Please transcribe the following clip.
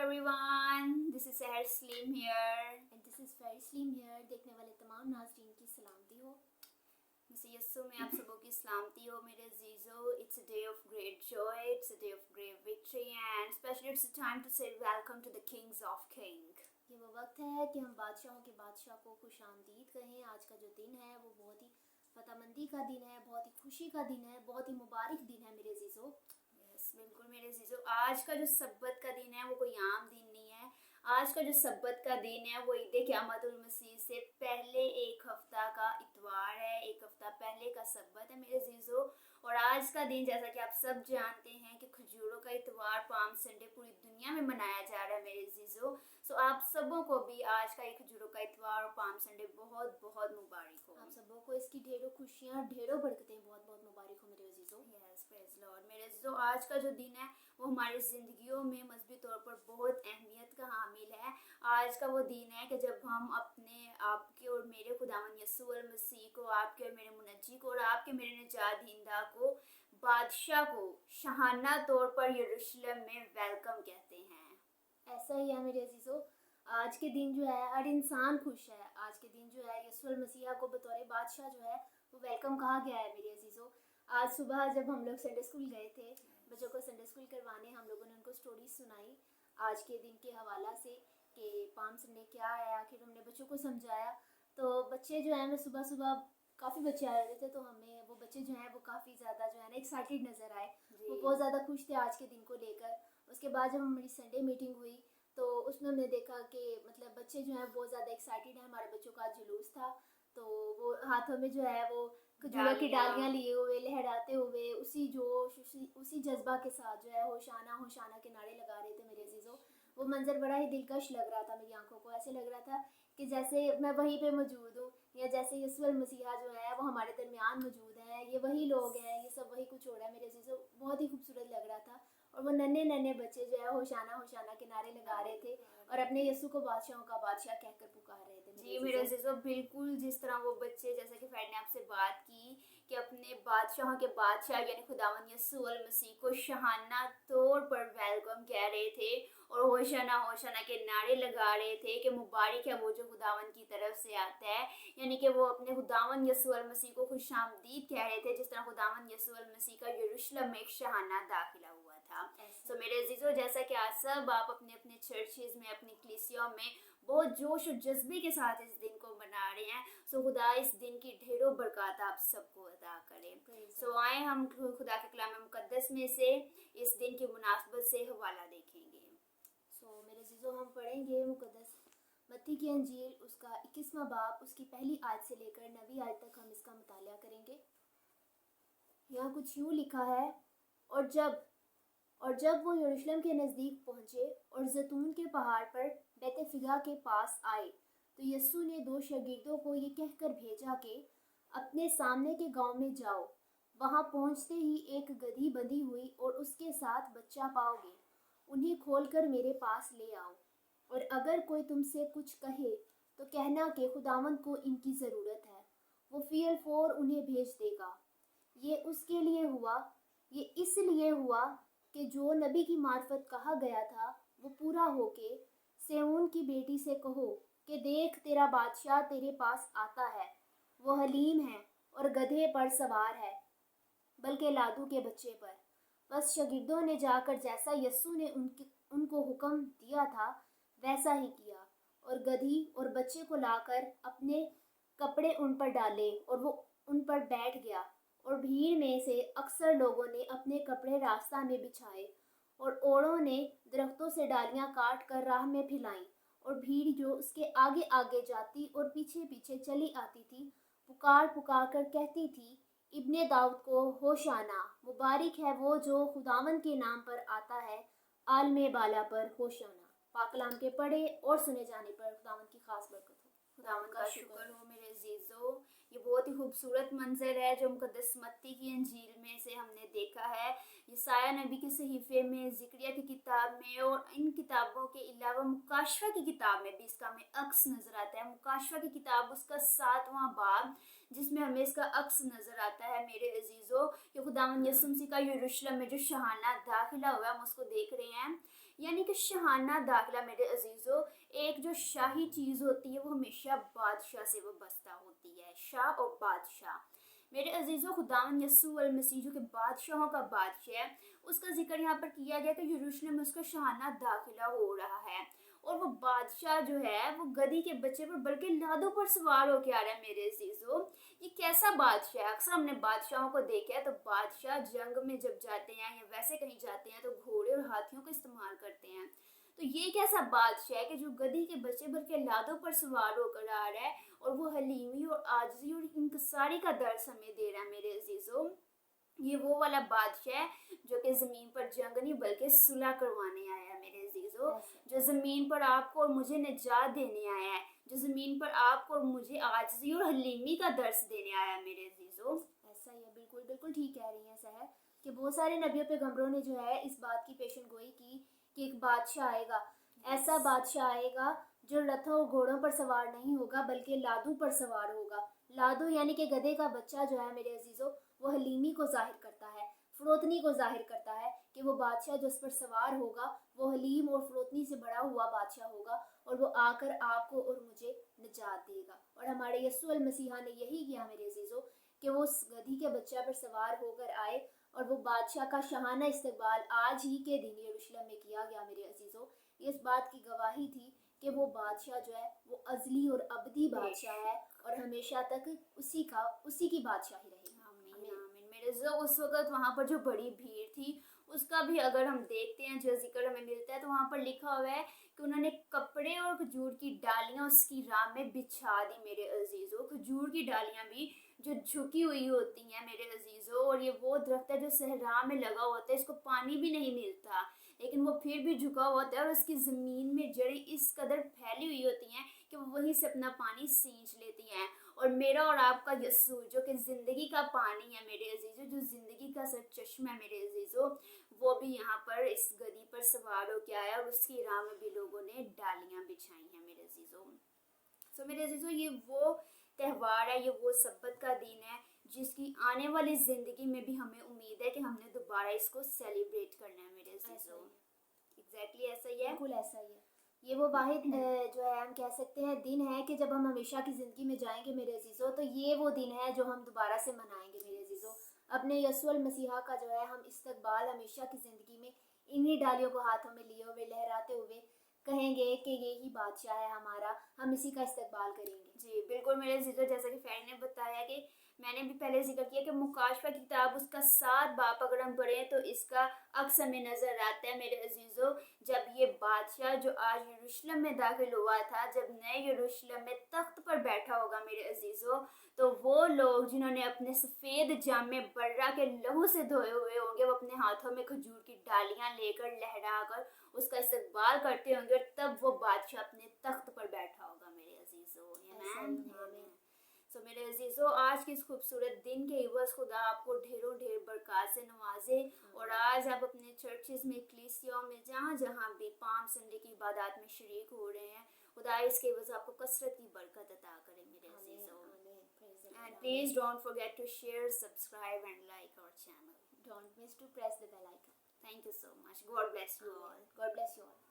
everyone, this is Seher Slim here. And this is Very Slim here. देखने वाले तमाम नाज़रीन की सलामती हो। मसीह यस्सु में आप सबों की सलामती हो मेरे अजीजों. It's a day of great joy, it's a day of great victory, and especially it's a time to say welcome to the Kings of King. ये वो वक्त है कि हम बादशाहों के बादशाह को खुश आमदीद कहें. आज का जो दिन है वो बहुत ही फतहमंदी का दिन है, बहुत ही खुशी का दिन है, बहुत ही मुबारक दिन है मेरे अजीजों. बिल्कुल मेरे अजीजों, आज का जो सब्बत का दिन है वो कोई आम दिन नहीं है. आज का जो सब्बत का दिन है वो ईद क़यामतुल मसीह से पहले एक हफ्ता का इतवार है. एक हफ्ता पहले का सब्बत है मेरे अजीजों. और आज का दिन, जैसा कि आप सब जानते हैं कि खजूरों का इतवार पाम संडे पूरी दुनिया में मनाया जा रहा है मेरे अजीजों. सो आप सबों को भी आज का एक खजूरों का इतवार और पाम संडे बहुत बहुत मुबारक हो. आप सबों को इसकी ढेरों खुशियाँ, ढेरों बरकतें बहुत बहुत मुबारक हो मेरे अजीजों. Yes, praise Lord. मेरे अजीजों, आज का जो दिन है वो हमारी ज़िंदगियों में मजहबी तौर पर बहुत अहमियत का हामिल है. आज का वो दिन है कि जब हम अपने आपके और मेरे खुदावंद यस्सु अल मसीह को, आपके और मेरे मुनज्जी को और आपके मेरे निजात दहिंदा को, बादशाह को शाहाना तौर पर यरूशलेम में वेलकम कहते हैं. ऐसा ही है मेरे अजीजों. आज के दिन जो है हर इंसान खुश है. आज के दिन जो है यस्सु अल मसीह को बतौर बादशाह जो है वो वेलकम कहा गया है मेरे अजीजों. आज सुबह जब हम लोग संडे स्कूल गए थे, बच्चों को संडे स्कूल करवाने, हम लोगों ने उनको स्टोरी सुनाई आज के दिन के हवाला से कि पाम संडे क्या है. आखिर हमने बच्चों को समझाया तो बच्चे जो है ना, सुबह सुबह काफ़ी बच्चे आ रहे थे, तो हमें वो बच्चे जो हैं वो काफ़ी ज़्यादा जो है ना एक्साइटेड नज़र आए. वो बहुत ज़्यादा खुश थे आज के दिन को लेकर. उसके बाद जब हमारी संडे मीटिंग हुई तो उसमें हमने देखा कि मतलब बच्चे जो हैं बहुत ज़्यादा एक्साइटेड हैं. हमारे बच्चों का जुलूस था तो वो हाथों में जो है वो खजूरों की डालियाँ लिए हुए, लहराते हुए, उसी जोश, उसी जज्बा के साथ जो है होशाना होशाना के नारे लगा रहे थे मेरे अजीज़ों. वो मंज़र बड़ा ही दिलकश लग रहा था मेरी आंखों को. ऐसे लग रहा था कि जैसे मैं वहीं पे मौजूद हूँ, या जैसे यस्सु अल मसीहा जो है वो हमारे दरमियान मौजूद हैं. ये वही लोग हैं, ये सब वही कुछ हो रहा है मेरे अजीज़ों. बहुत ही खूबसूरत लग रहा था. और वो नन्हे नन्हे बच्चे जो है होशाना होशाना के नारे लगा रहे थे और अपने यस्सु को बादशाहों का बादशाह कहकर पुकार रहे थे. जी मेरे अजीजों, बिल्कुल जिस तरह वो बच्चे, जैसे कि फैड ने आपसे बात की कि अपने बादशाहों के बादशाह यानी खुदावंद यस्सु अल मसीह को शाहाना तौर पर वेलकम कह रहे थे और होशाना होशाना के नारे लगा रहे थे कि मुबारक है वो जो खुदावंद की तरफ से आता है. यानी कि वो अपने खुदावंद यस्सु अल मसीह को खुशामदीद कह रहे थे, जिस तरह खुदावंद यस्सु अल मसीह का यरूशलेम में एक शाहाना दाखिला हुआ था. तो मेरे अजीजों, जैसा कि आज सब आप अपने अपने चर्चेज में, अपनी कलीसियाओं में बहुत जोश और जज्बे के साथ इस दिन को मना रहे हैं. सो खुदा इस दिन की ढेरों बरकत आप सबको अता करे. सो आए हम खुदा के कलाम मुकद्दस में से इस दिन की मुनासबत से हवाला देखेंगे. सो मेरे अजीजों, हम पढ़ेंगे मुकद्दस मत्ती की अंजील, उसका 21वां बाब, उसकी पहली आयत से लेकर 9वीं आयत तक हम इसका मुतालिया करेंगे. यहाँ कुछ यूँ लिखा है, और जब वो यरूशलेम के नज़दीक पहुँचे और जैतून के पहाड़ पर बैतफिगा के पास आए तो यस्सु ने 2 शागिर्दों को ये कहकर भेजा कि अपने सामने के गांव में जाओ. वहां पहुंचते ही एक गधी बंधी हुई और उसके साथ बच्चा पाओगे. उन्हें खोलकर मेरे पास ले आओ. और अगर कोई तुमसे कुछ कहे तो कहना कि खुदावंद को इनकी ज़रूरत है, वो फ़िर फौर उन्हें भेज देगा. ये इसलिए हुआ कि जो नबी की मार्फत कहा गया था वो पूरा होके, सेऊन की बेटी से कहो कि देख तेरा बादशाह तेरे पास आता है, वो हलीम है और गधे पर सवार है, बल्कि लादू के बच्चे पर. बस शागिर्दों ने जाकर जैसा यस्सु ने उनको हुक्म दिया था वैसा ही किया और गधी और बच्चे को लाकर अपने कपड़े उन पर डाले और वो उन पर बैठ गया. और भीड़ में से अक्सर लोगों ने अपने कपड़े रास्ता में बिछाए और औरों ने दरख्तों से डालियां काट कर राह में फैलाईं. और भीड़ जो उसके आगे आगे जाती और पीछे पीछे चली आती थी पुकार पुकार कर कहती थी, इब्ने दाऊद को होशाना, मुबारक है वो जो खुदावंद के नाम पर आता है, आलमे बाला पर होशाना. पाक कलाम के पढ़े और सुने जाने पर खुदावंद की खास बरकत हो. खुदावंद का शुक्र हो मेरे अजीजों. ये बहुत ही खूबसूरत मंजर है जो मुकद्दस मत्ती की अंजील में से हमने देखा है. यसाया नबी के सहीफे में, ज़िक्रिया की किताब में और इन किताबों के अलावा मुकाशवा की किताब में भी इसका हमें अक्स नज़र आता है. मुकाशवा की किताब उसका 7वां बाब, जिसमें हमें इसका अक्स नज़र आता है मेरे अजीज़ों कि खुदावंद यस्सु मसीह का यरूशलेम में जो शाहाना दाखिला हुआ है हम उसको देख रहे हैं. یعنی کہ شاہانہ داخلہ میرے عزیزو، ایک جو شاہی چیز ہوتی ہے وہ ہمیشہ بادشاہ سے وابستہ ہوتی ہے، شاہ اور بادشاہ۔ میرے عزیزو، خداوند یسوع المسیح جو کہ بادشاہوں کا بادشاہ ہے، اس کا ذکر یہاں پر کیا گیا کہ یروشلم میں اس کا شاہانہ داخلہ ہو رہا ہے، اور وہ بادشاہ جو ہے وہ گدھی کے بچے پر بلکہ لادوں پر سوار ہو کے آ رہا ہے میرے عزیزو۔ یہ کیسا بادشاہ ہے؟ اکثر ہم نے بادشاہوں کو دیکھا ہے تو بادشاہ جنگ میں جب جاتے ہیں یا ویسے کہیں جاتے ہیں تو گھوڑے اور ہاتھیوں کا استعمال کرتے ہیں، تو یہ کیسا بادشاہ ہے کہ جو گدھی کے بچے بلکہ لادوں پر سوار ہو کر آ رہا ہے اور وہ حلیمی اور عاجزی اور انکساری کا درس ہمیں دے رہا ہے میرے عزیزو۔ یہ وہ والا بادشاہ ہے جو کہ زمین پر جنگ نہیں بلکہ صلح کروانے آیا ہے میرے عزیزو، جو زمین پر آپ کو اور مجھے نجات دینے آیا ہے، جو زمین پر آپ کو اور مجھے عاجزی اور حلیمی کا درس دینے آیا ہے میرے عزیزو۔ ایسا ہی ہے، بالکل بالکل ٹھیک کہہ رہی ہیں سحر، کہ بہت سارے نبیوں پیغمبروں نے جو ہے اس بات کی پیشن گوئی کی کہ ایک بادشاہ آئے گا، ایسا بادشاہ آئے گا جو رتھوں اور گھوڑوں پر سوار نہیں ہوگا بلکہ لادو پر سوار ہوگا۔ لادو یعنی کہ گدھے کا بچہ جو ہے میرے عزیزو، وہ حلیمی کو ظاہر کرتا ہے، فروتنی کو ظاہر کرتا ہے کہ وہ بادشاہ جو اس پر سوار ہوگا وہ حلیم اور فروتنی سے بڑا ہوا بادشاہ ہوگا، اور وہ آ کر آپ کو اور مجھے نجات دے گا۔ اور ہمارے یسوع المسیح نے یہی کیا میرے عزیزو، کہ وہ اس گدھی کے بچہ پر سوار ہو کر آئے، اور وہ بادشاہ کا شاہانہ استقبال آج ہی کے دن یروشلم میں کیا گیا میرے عزیزو۔ اس بات کی گواہی تھی کہ وہ بادشاہ جو ہے وہ ازلی اور ابدی بادشاہ ہے، اور ہمیشہ تک اسی کی بادشاہی رہے گی۔ آمین آمین میرے عزیزو۔ اس وقت وہاں پر جو بڑی بھیڑ تھی اس کا بھی اگر ہم دیکھتے ہیں جو ذکر ہمیں ملتا ہے تو وہاں پر لکھا ہوا ہے کہ انہوں نے کپڑے اور کھجور کی ڈالیاں اس کی راہ میں بچھا دی میرے عزیزو۔ کھجور کی ڈالیاں بھی جو جھکی ہوئی ہوتی ہیں میرے عزیزو، اور یہ وہ درخت ہے جو صحرا میں لگا ہوتا ہے، اس کو پانی بھی نہیں ملتا لیکن وہ پھر بھی جھکا ہوتا ہے، اور اس کی زمین میں جڑیں اس قدر پھیلی ہوئی ہوتی ہیں کہ وہ وہیں سے اپنا پانی سینچ لیتی ہیں۔ اور میرا اور آپ کا یسوع جو کہ زندگی کا پانی ہے میرے عزیزو، جو زندگی کا سر چشمہ ہے میرے عزیزو، وہ بھی یہاں پر اس گدھی پر سوار ہو کے آیا، اور اس کی راہ میں بھی لوگوں نے ڈالیاں بچھائی ہیں میرے عزیزو۔ سو میرے عزیزو، یہ وہ تہوار ہے، یہ وہ سبت کا دن ہے جس کی آنے والی زندگی میں بھی ہمیں امید ہے کہ ہم نے دوبارہ اس کو سیلیبریٹ کرنا ہے میرے عزیزو۔ ایگزیکٹلی ایسا ہی ہے، بالکل ایسا ہی ہے۔ یہ وہ واحد جو ہے ہم کہہ سکتے ہیں دن ہے کہ جب ہم ہمیشہ کی زندگی میں جائیں گے میرے عزیزو، تو یہ وہ دن ہے جو ہم دوبارہ سے منائیں گے میرے عزیزو۔ اپنے یسوع المسیح کا جو ہے ہم استقبال ہمیشہ کی زندگی میں انہی ڈالیوں کو ہاتھوں میں لیے ہوئے لہراتے ہوئے کہیں گے کہ یہی بادشاہ ہے ہمارا، ہم اسی کا استقبال کریں گے۔ جی بالکل میرے عزیزو، جیسا کہ فیری نے بتایا کہ میں نے بھی پہلے ذکر کیا کہ مکاشفہ کی کتاب اس کا 7 باب اگر ہم پڑھیں تو اس کا عکس ہمیں نظر آتا ہے میرے عزیزو۔ جب یہ بادشاہ جو آج یروشلم میں داخل ہوا تھا، جب نئے یروشلم میں تخت پر بیٹھا ہوگا میرے عزیزو، تو وہ لوگ جنہوں نے اپنے سفید جامے برہ کے لہو سے دھوئے ہوئے ہوں گے، وہ اپنے ہاتھوں میں کھجور کی ڈالیاں لے کر لہرا کر اس کا استقبال کرتے ہوں گے، اور تب وہ بادشاہ اپنے تخت پر بیٹھا ہوگا میرے عزیزو۔ سو میرے عزیزو، آج کے اس خوبصورت دن کے عوض خدا آپ کو ڈھیروں ڈھیر برکات سے نوازے، اور آج آپ اپنے چرچز میں، کلیسیوں میں، جہاں جہاں بھی پام سنڈے کی عبادات میں شریک ہو رہے ہیں، خدا اس کے عوض آپ کو کثرت کی برکت عطا کرے میرے عزیزو۔ And please don't forget to share, subscribe and like our channel. Don't miss to press the bell icon. Thank you so much. God bless you all. God bless you all.